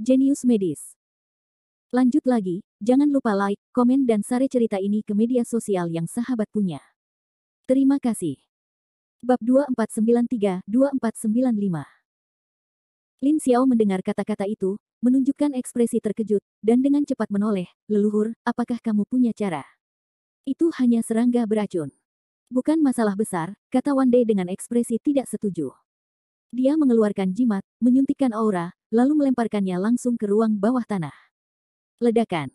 Jenius medis. Lanjut lagi, jangan lupa like, komen dan share cerita ini ke media sosial yang sahabat punya. Terima kasih. Bab 2493-2495. Lin Xiao mendengar kata-kata itu, menunjukkan ekspresi terkejut, dan dengan cepat menoleh, leluhur, apakah kamu punya cara? Itu hanya serangga beracun. Bukan masalah besar, kata Wan Dai dengan ekspresi tidak setuju. Dia mengeluarkan jimat, menyuntikkan aura, lalu melemparkannya langsung ke ruang bawah tanah. Ledakan.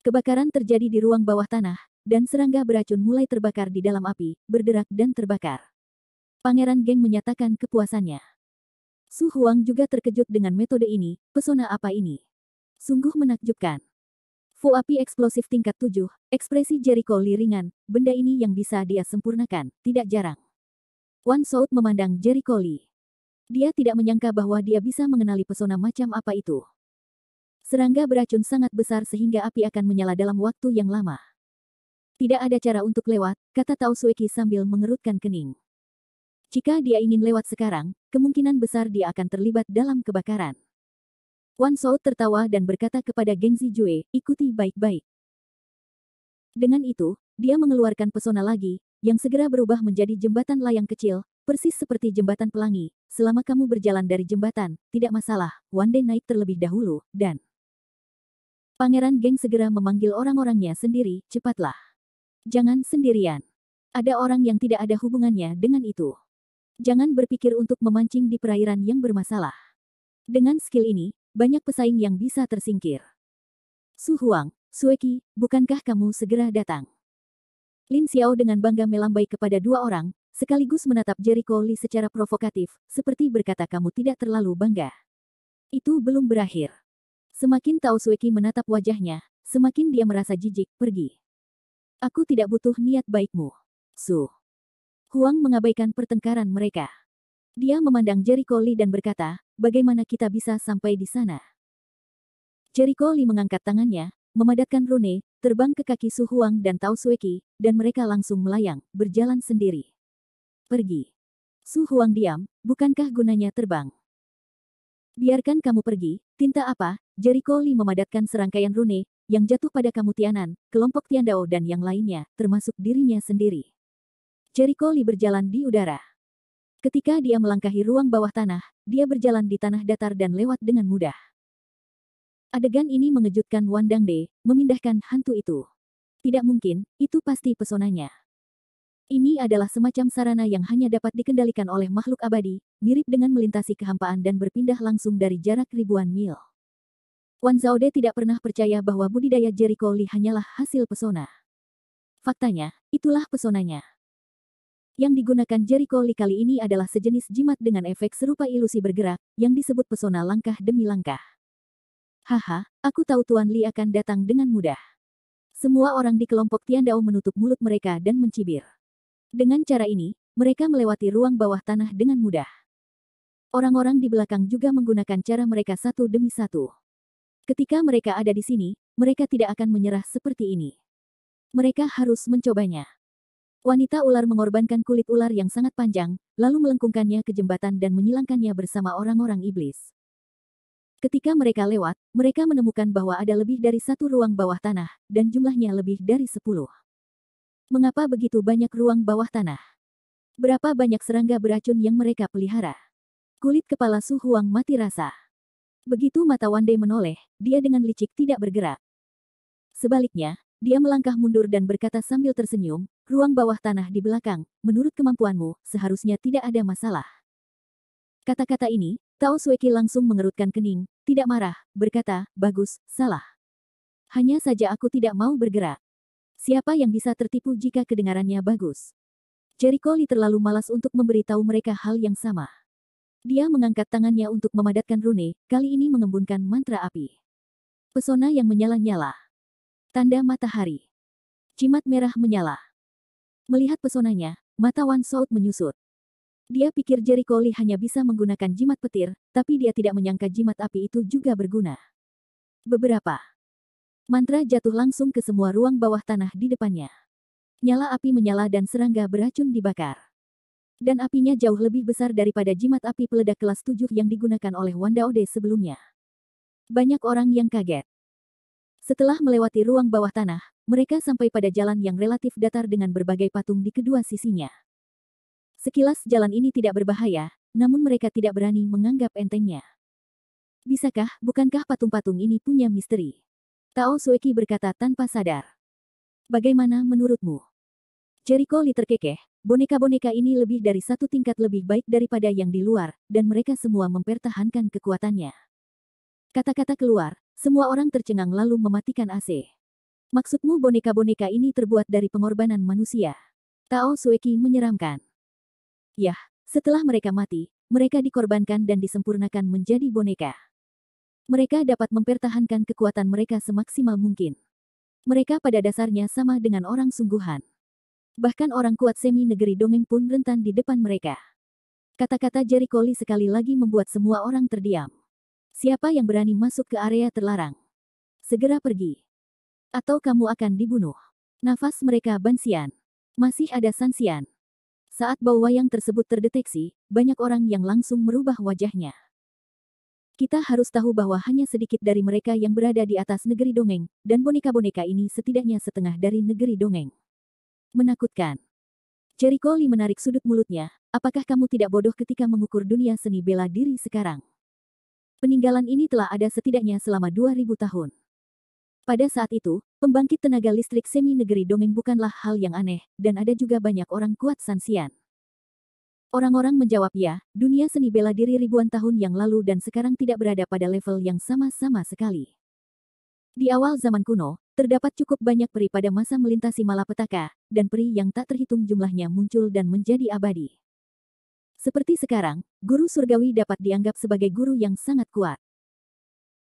Kebakaran terjadi di ruang bawah tanah, dan serangga beracun mulai terbakar di dalam api, berderak dan terbakar. Pangeran Geng menyatakan kepuasannya. Su Huang juga terkejut dengan metode ini, pesona apa ini? Sungguh menakjubkan. Fu api eksplosif tingkat 7, ekspresi Jericho Li ringan, benda ini yang bisa dia sempurnakan, tidak jarang. Wan Shout memandang Jericho Li. Dia tidak menyangka bahwa dia bisa mengenali pesona macam apa itu. Serangga beracun sangat besar sehingga api akan menyala dalam waktu yang lama. Tidak ada cara untuk lewat, kata Tao Sueki sambil mengerutkan kening. Jika dia ingin lewat sekarang, kemungkinan besar dia akan terlibat dalam kebakaran. Wan Shout tertawa dan berkata kepada Geng Zijue, ikuti baik-baik. Dengan itu, dia mengeluarkan pesona lagi, yang segera berubah menjadi jembatan layang kecil, persis seperti jembatan pelangi. Selama kamu berjalan dari jembatan, tidak masalah, Wan Dai naik terlebih dahulu, dan Pangeran Geng segera memanggil orang-orangnya sendiri, cepatlah. Jangan sendirian. Ada orang yang tidak ada hubungannya dengan itu. Jangan berpikir untuk memancing di perairan yang bermasalah. Dengan skill ini, banyak pesaing yang bisa tersingkir. Su Huang, Sueki, bukankah kamu segera datang? Lin Xiao dengan bangga melambai kepada dua orang, sekaligus menatap Jericho Li secara provokatif, seperti berkata kamu tidak terlalu bangga. Itu belum berakhir. Semakin Tao Sueki menatap wajahnya, semakin dia merasa jijik, pergi. Aku tidak butuh niat baikmu. Su Huang mengabaikan pertengkaran mereka. Dia memandang Jericho Li dan berkata, bagaimana kita bisa sampai di sana? Jericho Li mengangkat tangannya, memadatkan rune, terbang ke kaki Su Huang dan Tao Sueki, dan mereka langsung melayang, berjalan sendiri. Pergi. Su Huang diam, bukankah gunanya terbang? Biarkan kamu pergi, tinta apa? Jericho Li memadatkan serangkaian rune, yang jatuh pada kamu Tianan, kelompok Tiandao dan yang lainnya, termasuk dirinya sendiri. Jericho Li berjalan di udara. Ketika dia melangkahi ruang bawah tanah, dia berjalan di tanah datar dan lewat dengan mudah. Adegan ini mengejutkan Wan Dangde, memindahkan hantu itu. Tidak mungkin, itu pasti pesonanya. Ini adalah semacam sarana yang hanya dapat dikendalikan oleh makhluk abadi, mirip dengan melintasi kehampaan dan berpindah langsung dari jarak ribuan mil. Wan Zhaode tidak pernah percaya bahwa budidaya Jericho Li hanyalah hasil pesona. Faktanya, itulah pesonanya. Yang digunakan Jericho Li kali ini adalah sejenis jimat dengan efek serupa ilusi bergerak, yang disebut pesona langkah demi langkah. Haha, aku tahu Tuan Li akan datang dengan mudah. Semua orang di kelompok Tiandao menutup mulut mereka dan mencibir. Dengan cara ini, mereka melewati ruang bawah tanah dengan mudah. Orang-orang di belakang juga menggunakan cara mereka satu demi satu. Ketika mereka ada di sini, mereka tidak akan menyerah seperti ini. Mereka harus mencobanya. Wanita ular mengorbankan kulit ular yang sangat panjang, lalu melengkungkannya ke jembatan dan menyilangkannya bersama orang-orang iblis. Ketika mereka lewat, mereka menemukan bahwa ada lebih dari satu ruang bawah tanah, dan jumlahnya lebih dari 10. Mengapa begitu banyak ruang bawah tanah? Berapa banyak serangga beracun yang mereka pelihara? Kulit kepala Su Huang mati rasa. Begitu mata Wan Dai menoleh, dia dengan licik tidak bergerak. Sebaliknya, dia melangkah mundur dan berkata sambil tersenyum, ruang bawah tanah di belakang, menurut kemampuanmu, seharusnya tidak ada masalah. Kata-kata ini, Tao Sueki langsung mengerutkan kening, tidak marah, berkata, bagus, salah. Hanya saja aku tidak mau bergerak. Siapa yang bisa tertipu jika kedengarannya bagus? Jericho Li terlalu malas untuk memberitahu mereka hal yang sama. Dia mengangkat tangannya untuk memadatkan rune, kali ini mengembunkan mantra api. Pesona yang menyala-nyala. Tanda matahari. Jimat merah menyala. Melihat pesonanya, mata Wan Shout menyusut. Dia pikir Jericho Li hanya bisa menggunakan jimat petir, tapi dia tidak menyangka jimat api itu juga berguna. Beberapa mantra jatuh langsung ke semua ruang bawah tanah di depannya. Nyala api menyala dan serangga beracun dibakar. Dan apinya jauh lebih besar daripada jimat api peledak kelas 7 yang digunakan oleh Wan Daode sebelumnya. Banyak orang yang kaget. Setelah melewati ruang bawah tanah, mereka sampai pada jalan yang relatif datar dengan berbagai patung di kedua sisinya. Sekilas jalan ini tidak berbahaya, namun mereka tidak berani menganggap entengnya. Bisakah, bukankah patung-patung ini punya misteri? Tao Sueki berkata tanpa sadar. Bagaimana menurutmu? Jericho Lee terkekeh, boneka-boneka ini lebih dari satu tingkat lebih baik daripada yang di luar, dan mereka semua mempertahankan kekuatannya. Kata-kata keluar, semua orang tercengang lalu mematikan AC. Maksudmu boneka-boneka ini terbuat dari pengorbanan manusia? Tao Sueki menyeramkan. Yah, setelah mereka mati, mereka dikorbankan dan disempurnakan menjadi boneka. Mereka dapat mempertahankan kekuatan mereka semaksimal mungkin. Mereka pada dasarnya sama dengan orang sungguhan. Bahkan orang kuat semi negeri dongeng pun rentan di depan mereka. Kata-kata Jericho Lee sekali lagi membuat semua orang terdiam. Siapa yang berani masuk ke area terlarang? Segera pergi. Atau kamu akan dibunuh. Nafas mereka bansian. Masih ada Sanxian. Saat bau wayang tersebut terdeteksi, banyak orang yang langsung merubah wajahnya. Kita harus tahu bahwa hanya sedikit dari mereka yang berada di atas negeri dongeng, dan boneka-boneka ini setidaknya setengah dari negeri dongeng. Menakutkan. Jericho Lee menarik sudut mulutnya, apakah kamu tidak bodoh ketika mengukur dunia seni bela diri sekarang? Peninggalan ini telah ada setidaknya selama 2000 tahun. Pada saat itu, pembangkit tenaga listrik semi negeri dongeng bukanlah hal yang aneh, dan ada juga banyak orang kuat Sanxian. Orang-orang menjawab ya, dunia seni bela diri ribuan tahun yang lalu dan sekarang tidak berada pada level yang sama-sama sekali. Di awal zaman kuno, terdapat cukup banyak peri pada masa melintasi malapetaka, dan peri yang tak terhitung jumlahnya muncul dan menjadi abadi. Seperti sekarang, guru surgawi dapat dianggap sebagai guru yang sangat kuat.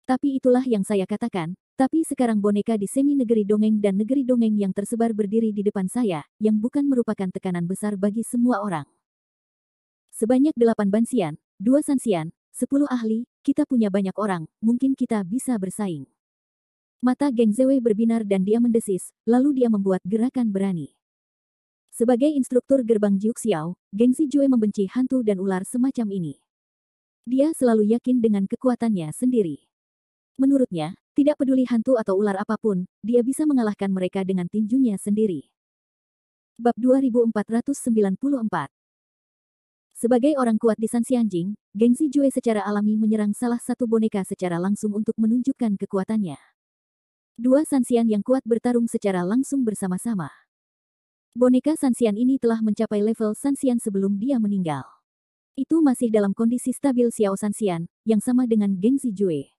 Tapi itulah yang saya katakan, tapi sekarang boneka di semi negeri dongeng dan negeri dongeng yang tersebar berdiri di depan saya, yang bukan merupakan tekanan besar bagi semua orang. Sebanyak 8 bansian, 2 sansian, 10 ahli, kita punya banyak orang, mungkin kita bisa bersaing. Mata Geng Zewe berbinar dan dia mendesis, lalu dia membuat gerakan berani. Sebagai instruktur gerbang Jiuxiao, Geng Zijue membenci hantu dan ular semacam ini. Dia selalu yakin dengan kekuatannya sendiri. Menurutnya, tidak peduli hantu atau ular apapun, dia bisa mengalahkan mereka dengan tinjunya sendiri. Bab 2494. Sebagai orang kuat di Sanxianjing, Geng Zijue secara alami menyerang salah satu boneka secara langsung untuk menunjukkan kekuatannya. Dua Sanxian yang kuat bertarung secara langsung bersama-sama. Boneka Sanxian ini telah mencapai level Sanxian sebelum dia meninggal. Itu masih dalam kondisi stabil Xiao Sanxian, yang sama dengan Geng Zijue.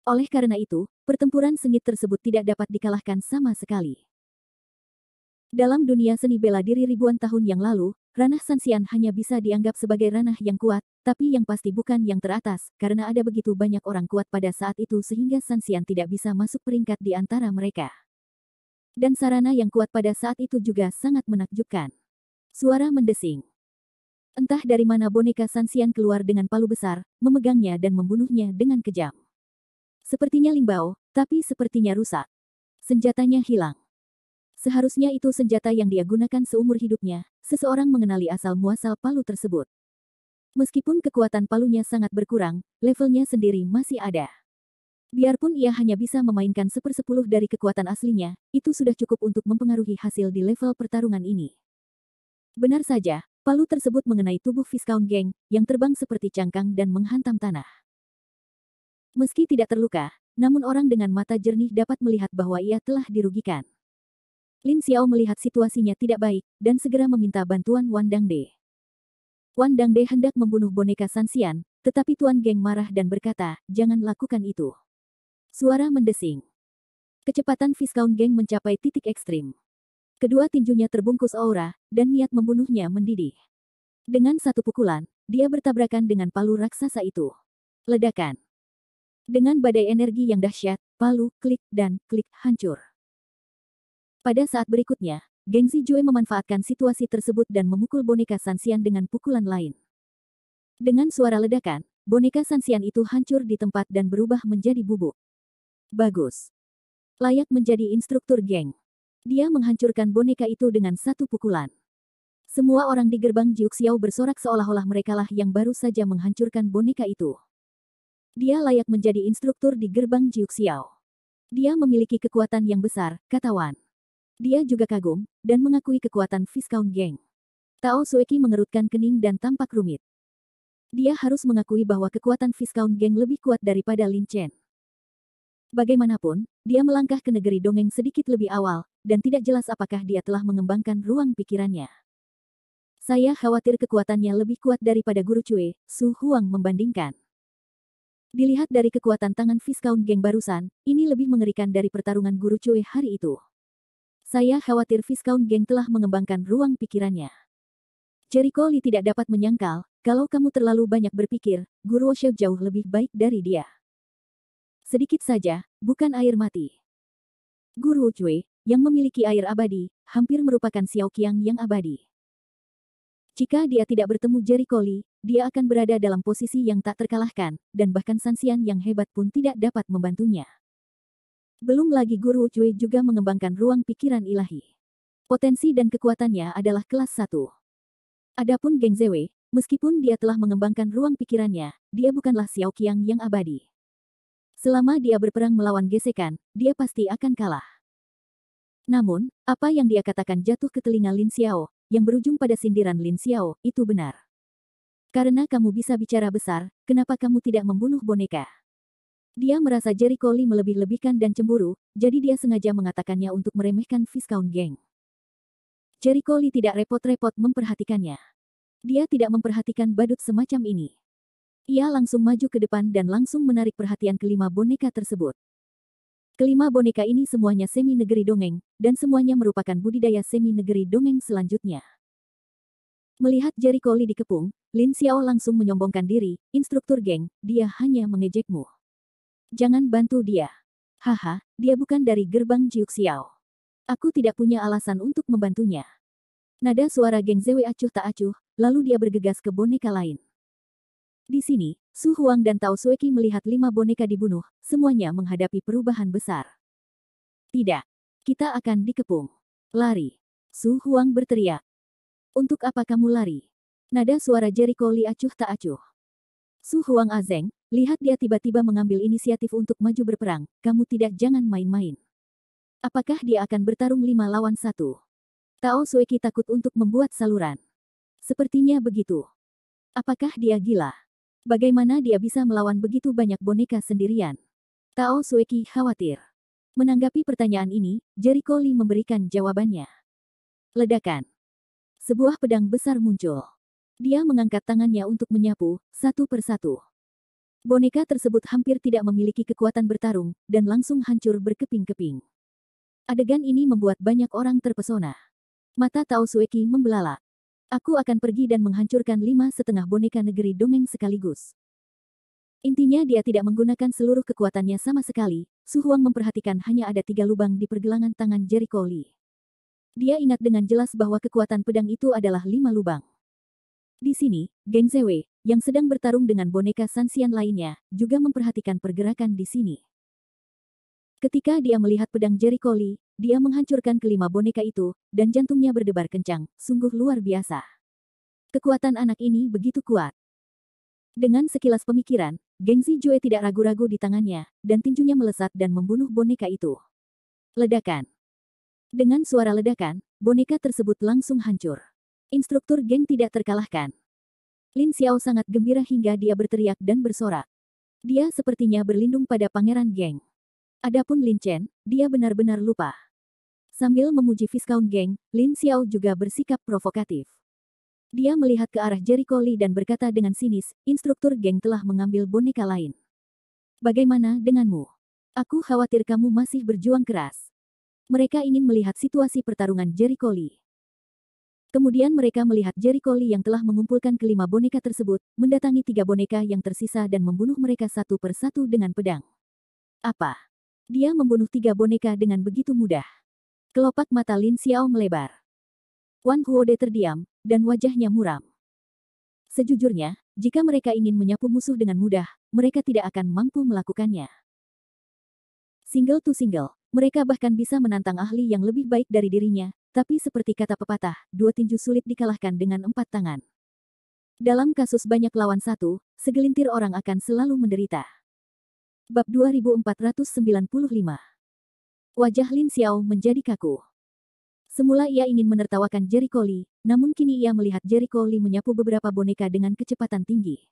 Oleh karena itu, pertempuran sengit tersebut tidak dapat dikalahkan sama sekali. Dalam dunia seni bela diri ribuan tahun yang lalu, ranah Sanxian hanya bisa dianggap sebagai ranah yang kuat, tapi yang pasti bukan yang teratas, karena ada begitu banyak orang kuat pada saat itu sehingga Sanxian tidak bisa masuk peringkat di antara mereka. Dan sarana yang kuat pada saat itu juga sangat menakjubkan. Suara mendesing. Entah dari mana boneka Sanxian keluar dengan palu besar, memegangnya dan membunuhnya dengan kejam. Sepertinya limbau, tapi sepertinya rusak. Senjatanya hilang. Seharusnya itu senjata yang dia gunakan seumur hidupnya, seseorang mengenali asal-muasal palu tersebut. Meskipun kekuatan palunya sangat berkurang, levelnya sendiri masih ada. Biarpun ia hanya bisa memainkan 1/10 dari kekuatan aslinya, itu sudah cukup untuk mempengaruhi hasil di level pertarungan ini. Benar saja, palu tersebut mengenai tubuh Viscount Geng, yang terbang seperti cangkang dan menghantam tanah. Meski tidak terluka, namun orang dengan mata jernih dapat melihat bahwa ia telah dirugikan. Lin Xiao melihat situasinya tidak baik, dan segera meminta bantuan Wan Dangde. Wan Dangde hendak membunuh boneka Sanxian, tetapi Tuan Geng marah dan berkata, jangan lakukan itu. Suara mendesing. Kecepatan Viscount Geng mencapai titik ekstrim. Kedua tinjunya terbungkus aura, dan niat membunuhnya mendidih. Dengan satu pukulan, dia bertabrakan dengan palu raksasa itu. Ledakan. Dengan badai energi yang dahsyat, palu, klik, dan klik hancur. Pada saat berikutnya, Geng Zijue memanfaatkan situasi tersebut dan memukul boneka Sanxian dengan pukulan lain. Dengan suara ledakan, boneka Sanxian itu hancur di tempat dan berubah menjadi bubuk. Bagus. Layak menjadi instruktur geng. Dia menghancurkan boneka itu dengan satu pukulan. Semua orang di gerbang Jiuxiao bersorak seolah-olah merekalah yang baru saja menghancurkan boneka itu. Dia layak menjadi instruktur di gerbang Jiuxiao. Dia memiliki kekuatan yang besar, kata Wan. Dia juga kagum, dan mengakui kekuatan Viscount Geng. Tao Sueki mengerutkan kening dan tampak rumit. Dia harus mengakui bahwa kekuatan Viscount Geng lebih kuat daripada Lin Chen. Bagaimanapun, dia melangkah ke negeri dongeng sedikit lebih awal, dan tidak jelas apakah dia telah mengembangkan ruang pikirannya. Saya khawatir kekuatannya lebih kuat daripada Guru Cue, Su Huang membandingkan. Dilihat dari kekuatan tangan Viscount Geng barusan, ini lebih mengerikan dari pertarungan Guru Cue hari itu. Saya khawatir Viscount Geng telah mengembangkan ruang pikirannya. Jericho Lee tidak dapat menyangkal, kalau kamu terlalu banyak berpikir, Guru Osho jauh lebih baik dari dia. Sedikit saja, bukan air mati. Guru Cue, yang memiliki air abadi, hampir merupakan Xiao Qiang yang abadi. Jika dia tidak bertemu Jericho Lee, dia akan berada dalam posisi yang tak terkalahkan, dan bahkan Sanxian yang hebat pun tidak dapat membantunya. Belum lagi Guru Cue juga mengembangkan ruang pikiran ilahi. Potensi dan kekuatannya adalah kelas 1. Adapun Geng Zewe, meskipun dia telah mengembangkan ruang pikirannya, dia bukanlah Xiao Qiang yang abadi. Selama dia berperang melawan gesekan, dia pasti akan kalah. Namun, apa yang dia katakan jatuh ke telinga Lin Xiao, yang berujung pada sindiran Lin Xiao, itu benar. Karena kamu bisa bicara besar, kenapa kamu tidak membunuh boneka? Dia merasa Jericho Lee melebih-lebihkan dan cemburu, jadi dia sengaja mengatakannya untuk meremehkan Viscount Geng. Jericho Lee tidak repot-repot memperhatikannya. Dia tidak memperhatikan badut semacam ini. Ia langsung maju ke depan dan langsung menarik perhatian kelima boneka tersebut. Kelima boneka ini semuanya semi negeri dongeng, dan semuanya merupakan budidaya semi negeri dongeng selanjutnya. Melihat Jericho Lee dikepung, Lin Xiao langsung menyombongkan diri, instruktur geng, dia hanya mengejekmu. Jangan bantu dia. Haha, dia bukan dari gerbang Jiuxiao. Aku tidak punya alasan untuk membantunya. Nada suara Geng Zewe acuh tak acuh, lalu dia bergegas ke boneka lain. Di sini, Su Huang dan Tao Sueki melihat 5 boneka dibunuh, semuanya menghadapi perubahan besar. Tidak. Kita akan dikepung. Lari. Su Huang berteriak. Untuk apa kamu lari? Nada suara Jericho Lee acuh tak acuh. Su Huang azeng, lihat dia tiba-tiba mengambil inisiatif untuk maju berperang, kamu tidak jangan main-main. Apakah dia akan bertarung 5 lawan 1? Tao Sueki takut untuk membuat saluran. Sepertinya begitu. Apakah dia gila? Bagaimana dia bisa melawan begitu banyak boneka sendirian? Tao Sueki khawatir. Menanggapi pertanyaan ini, Jericho Lee memberikan jawabannya. Ledakan. Sebuah pedang besar muncul. Dia mengangkat tangannya untuk menyapu, satu persatu. Boneka tersebut hampir tidak memiliki kekuatan bertarung, dan langsung hancur berkeping-keping. Adegan ini membuat banyak orang terpesona. Mata Tao Sueki membelalak. Aku akan pergi dan menghancurkan 5,5 boneka negeri dongeng sekaligus. Intinya dia tidak menggunakan seluruh kekuatannya sama sekali, Su Huang memperhatikan hanya ada 3 lubang di pergelangan tangan Jericho Lee. Dia ingat dengan jelas bahwa kekuatan pedang itu adalah 5 lubang. Di sini, Geng Zewe, yang sedang bertarung dengan boneka Sanxian lainnya, juga memperhatikan pergerakan di sini. Ketika dia melihat pedang Jericho Lee, dia menghancurkan kelima boneka itu, dan jantungnya berdebar kencang, sungguh luar biasa. Kekuatan anak ini begitu kuat. Dengan sekilas pemikiran, Geng Zijue tidak ragu-ragu di tangannya, dan tinjunya melesat dan membunuh boneka itu. Ledakan. Dengan suara ledakan, boneka tersebut langsung hancur. Instruktur geng tidak terkalahkan. Lin Xiao sangat gembira hingga dia berteriak dan bersorak. Dia sepertinya berlindung pada pangeran geng. Adapun Lin Chen, dia benar-benar lupa. Sambil memuji Viscount Geng, Lin Xiao juga bersikap provokatif. Dia melihat ke arah Jericho Lee dan berkata dengan sinis, instruktur geng telah mengambil boneka lain. Bagaimana denganmu? Aku khawatir kamu masih berjuang keras. Mereka ingin melihat situasi pertarungan Jericho Lee. Kemudian mereka melihat Jericho Lee yang telah mengumpulkan kelima boneka tersebut, mendatangi 3 boneka yang tersisa dan membunuh mereka satu persatu dengan pedang. Apa? Dia membunuh 3 boneka dengan begitu mudah. Kelopak mata Lin Xiao melebar. Wan Huode terdiam, dan wajahnya muram. Sejujurnya, jika mereka ingin menyapu musuh dengan mudah, mereka tidak akan mampu melakukannya. Single to single, mereka bahkan bisa menantang ahli yang lebih baik dari dirinya, tapi seperti kata pepatah, 2 tinju sulit dikalahkan dengan 4 tangan. Dalam kasus banyak lawan 1, segelintir orang akan selalu menderita. Bab 2495. Wajah Lin Xiao menjadi kaku. Semula ia ingin menertawakan Jericho Lee, namun kini ia melihat Jericho Lee menyapu beberapa boneka dengan kecepatan tinggi.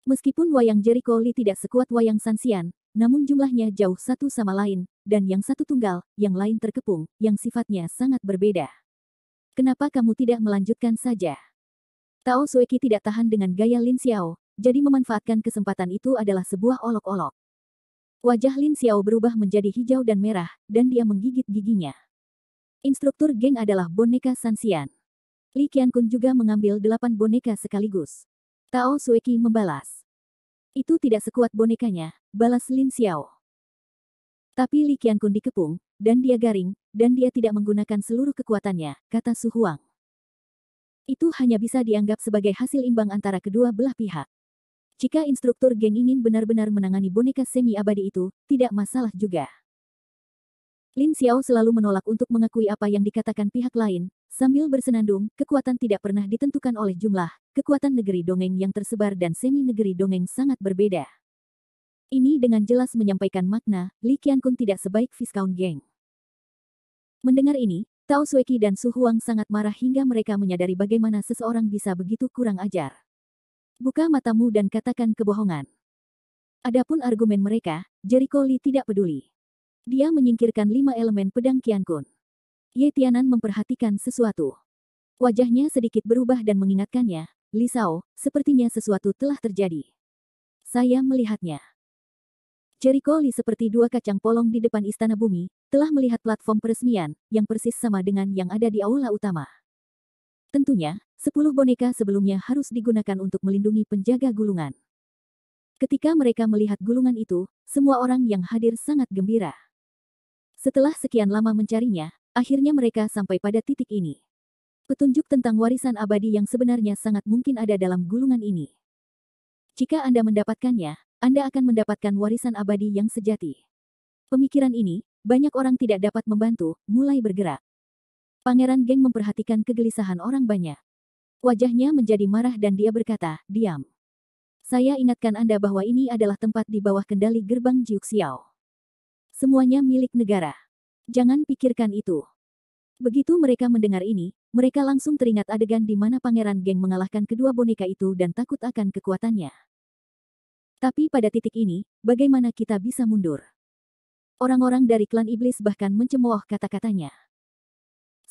Meskipun wayang Jericho Lee tidak sekuat wayang Sanxian, namun jumlahnya jauh satu sama lain, dan yang satu tunggal, yang lain terkepung, yang sifatnya sangat berbeda. Kenapa kamu tidak melanjutkan saja? Tao Sueki tidak tahan dengan gaya Lin Xiao, jadi memanfaatkan kesempatan itu adalah sebuah olok-olok. Wajah Lin Xiao berubah menjadi hijau dan merah, dan dia menggigit giginya. Instruktur geng adalah boneka Sanxian. Li Qiankun juga mengambil 8 boneka sekaligus. Tao Sueki membalas. Itu tidak sekuat bonekanya, balas Lin Xiao. Tapi Li Qiankun dikepung, dan dia garing, dan dia tidak menggunakan seluruh kekuatannya, kata Su Huang. Itu hanya bisa dianggap sebagai hasil imbang antara kedua belah pihak. Jika instruktur geng ingin benar-benar menangani boneka semi-abadi itu, tidak masalah juga. Lin Xiao selalu menolak untuk mengakui apa yang dikatakan pihak lain, sambil bersenandung, kekuatan tidak pernah ditentukan oleh jumlah, kekuatan negeri dongeng yang tersebar dan semi-negeri dongeng sangat berbeda. Ini dengan jelas menyampaikan makna, Li Qiankun tidak sebaik Viscount Geng. Mendengar ini, Tao Sueki dan Su Huang sangat marah hingga mereka menyadari bagaimana seseorang bisa begitu kurang ajar. Buka matamu dan katakan kebohongan. Adapun argumen mereka, Jericho Lee tidak peduli. Dia menyingkirkan 5 elemen pedang Qiankun. Ye Tianan memperhatikan sesuatu. Wajahnya sedikit berubah dan mengingatkannya, Li Xiao, sepertinya sesuatu telah terjadi. Saya melihatnya. Jericho Lee seperti 2 kacang polong di depan Istana Bumi, telah melihat platform peresmian, yang persis sama dengan yang ada di aula utama. Tentunya, 10 boneka sebelumnya harus digunakan untuk melindungi penjaga gulungan. Ketika mereka melihat gulungan itu, semua orang yang hadir sangat gembira. Setelah sekian lama mencarinya, akhirnya mereka sampai pada titik ini. Petunjuk tentang warisan abadi yang sebenarnya sangat mungkin ada dalam gulungan ini. Jika Anda mendapatkannya, Anda akan mendapatkan warisan abadi yang sejati. Pemikiran ini, banyak orang tidak dapat membantu, mulai bergerak. Pangeran Geng memperhatikan kegelisahan orang banyak. Wajahnya menjadi marah dan dia berkata, diam. Saya ingatkan Anda bahwa ini adalah tempat di bawah kendali gerbang Jiuxiao. Semuanya milik negara. Jangan pikirkan itu. Begitu mereka mendengar ini, mereka langsung teringat adegan di mana Pangeran Geng mengalahkan kedua boneka itu dan takut akan kekuatannya. Tapi pada titik ini, bagaimana kita bisa mundur? Orang-orang dari klan iblis bahkan mencemooh kata-katanya.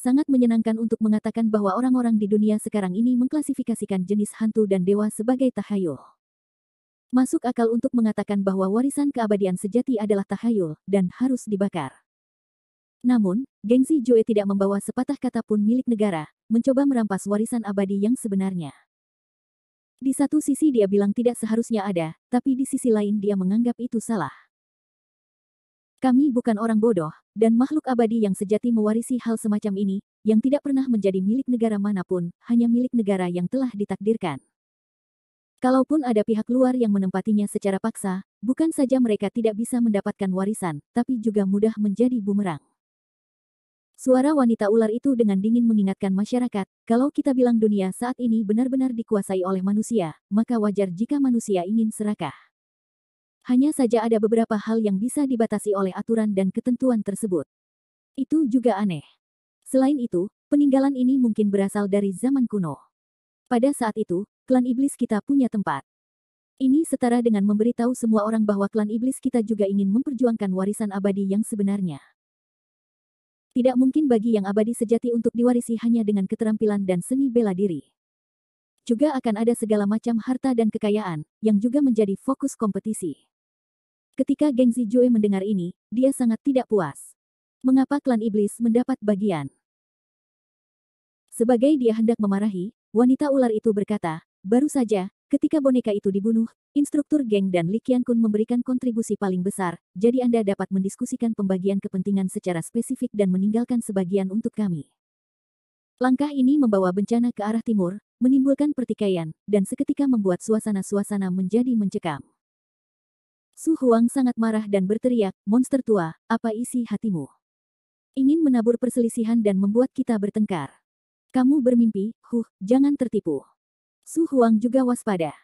Sangat menyenangkan untuk mengatakan bahwa orang-orang di dunia sekarang ini mengklasifikasikan jenis hantu dan dewa sebagai tahayul. Masuk akal untuk mengatakan bahwa warisan keabadian sejati adalah tahayul, dan harus dibakar. Namun, gengsi Joe tidak membawa sepatah kata pun milik negara, mencoba merampas warisan abadi yang sebenarnya. Di satu sisi dia bilang tidak seharusnya ada, tapi di sisi lain dia menganggap itu salah. Kami bukan orang bodoh, dan makhluk abadi yang sejati mewarisi hal semacam ini, yang tidak pernah menjadi milik negara manapun, hanya milik negara yang telah ditakdirkan. Kalaupun ada pihak luar yang menempatinya secara paksa, bukan saja mereka tidak bisa mendapatkan warisan, tapi juga mudah menjadi bumerang. Suara wanita ular itu dengan dingin mengingatkan masyarakat, kalau kita bilang dunia saat ini benar-benar dikuasai oleh manusia, maka wajar jika manusia ingin serakah. Hanya saja ada beberapa hal yang bisa dibatasi oleh aturan dan ketentuan tersebut. Itu juga aneh. Selain itu, peninggalan ini mungkin berasal dari zaman kuno. Pada saat itu, klan iblis kita punya tempat. Ini setara dengan memberitahu semua orang bahwa klan iblis kita juga ingin memperjuangkan warisan abadi yang sebenarnya. Tidak mungkin bagi yang abadi sejati untuk diwarisi hanya dengan keterampilan dan seni bela diri. Juga akan ada segala macam harta dan kekayaan, yang juga menjadi fokus kompetisi. Ketika gengsi Joe mendengar ini, dia sangat tidak puas. Mengapa klan iblis mendapat bagian? Sebagai dia hendak memarahi, wanita ular itu berkata, baru saja, ketika boneka itu dibunuh, instruktur geng dan Li Qiankun memberikan kontribusi paling besar, jadi Anda dapat mendiskusikan pembagian kepentingan secara spesifik dan meninggalkan sebagian untuk kami. Langkah ini membawa bencana ke arah timur, menimbulkan pertikaian, dan seketika membuat suasana-suasana menjadi mencekam. Su Huang sangat marah dan berteriak, monster tua, apa isi hatimu? Ingin menabur perselisihan dan membuat kita bertengkar. Kamu bermimpi, jangan tertipu. Su Huang juga waspada.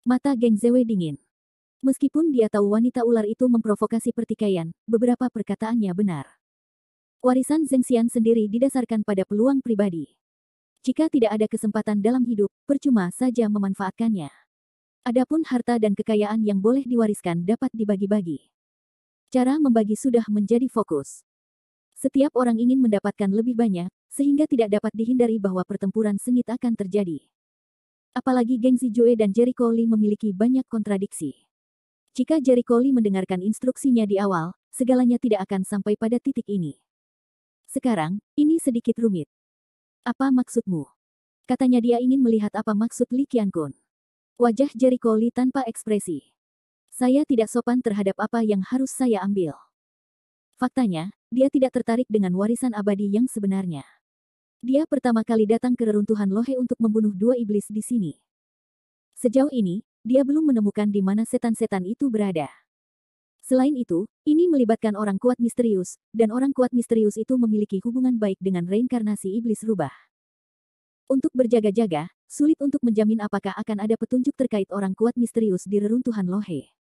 Mata Geng Zewe dingin. Meskipun dia tahu wanita ular itu memprovokasi pertikaian, beberapa perkataannya benar. Warisan Zhengxian sendiri didasarkan pada peluang pribadi. Jika tidak ada kesempatan dalam hidup, percuma saja memanfaatkannya. Adapun harta dan kekayaan yang boleh diwariskan dapat dibagi-bagi. Cara membagi sudah menjadi fokus. Setiap orang ingin mendapatkan lebih banyak, sehingga tidak dapat dihindari bahwa pertempuran sengit akan terjadi. Apalagi gengsi Joe dan Jericho Lee memiliki banyak kontradiksi. Jika Jericho Lee mendengarkan instruksinya di awal, segalanya tidak akan sampai pada titik ini. Sekarang, ini sedikit rumit. Apa maksudmu? Katanya dia ingin melihat apa maksud Li Qiankun. Wajah Jericho Lee tanpa ekspresi. Saya tidak sopan terhadap apa yang harus saya ambil. Faktanya, dia tidak tertarik dengan warisan abadi yang sebenarnya. Dia pertama kali datang ke reruntuhan Lohe untuk membunuh dua iblis di sini. Sejauh ini, dia belum menemukan di mana setan-setan itu berada. Selain itu, ini melibatkan orang kuat misterius, dan orang kuat misterius itu memiliki hubungan baik dengan reinkarnasi iblis rubah. Untuk berjaga-jaga, sulit untuk menjamin apakah akan ada petunjuk terkait orang kuat misterius di reruntuhan Lohe.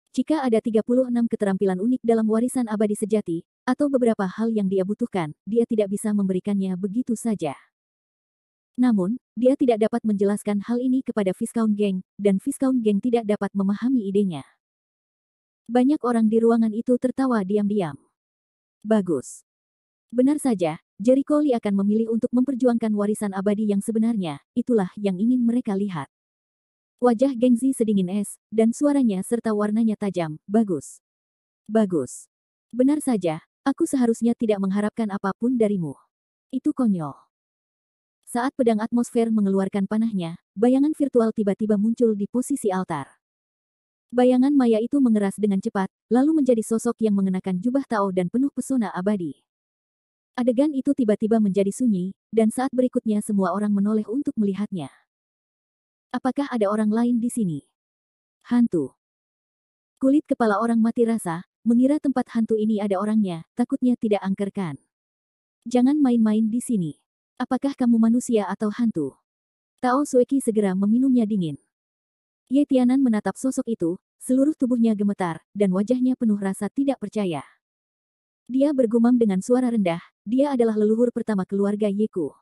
Jika ada 36 keterampilan unik dalam warisan abadi sejati, atau beberapa hal yang dia butuhkan, dia tidak bisa memberikannya begitu saja. Namun, dia tidak dapat menjelaskan hal ini kepada Viscount Geng, dan Viscount Geng tidak dapat memahami idenya. Banyak orang di ruangan itu tertawa diam-diam. Bagus. Benar saja, Jericho Lee akan memilih untuk memperjuangkan warisan abadi yang sebenarnya, itulah yang ingin mereka lihat. Wajah Gengzi sedingin es, dan suaranya serta warnanya tajam, bagus. Bagus. Benar saja, aku seharusnya tidak mengharapkan apapun darimu. Itu konyol. Saat pedang atmosfer mengeluarkan panahnya, bayangan virtual tiba-tiba muncul di posisi altar. Bayangan maya itu mengeras dengan cepat, lalu menjadi sosok yang mengenakan jubah Tao dan penuh pesona abadi. Adegan itu tiba-tiba menjadi sunyi, dan saat berikutnya semua orang menoleh untuk melihatnya. Apakah ada orang lain di sini? Hantu. Kulit kepala orang mati rasa, mengira tempat hantu ini ada orangnya, takutnya tidak angkerkan. Jangan main-main di sini. Apakah kamu manusia atau hantu? Tao Sueki segera meminumnya dingin. Ye Tianan menatap sosok itu, seluruh tubuhnya gemetar, dan wajahnya penuh rasa tidak percaya. Dia bergumam dengan suara rendah, dia adalah leluhur pertama keluarga Yeku.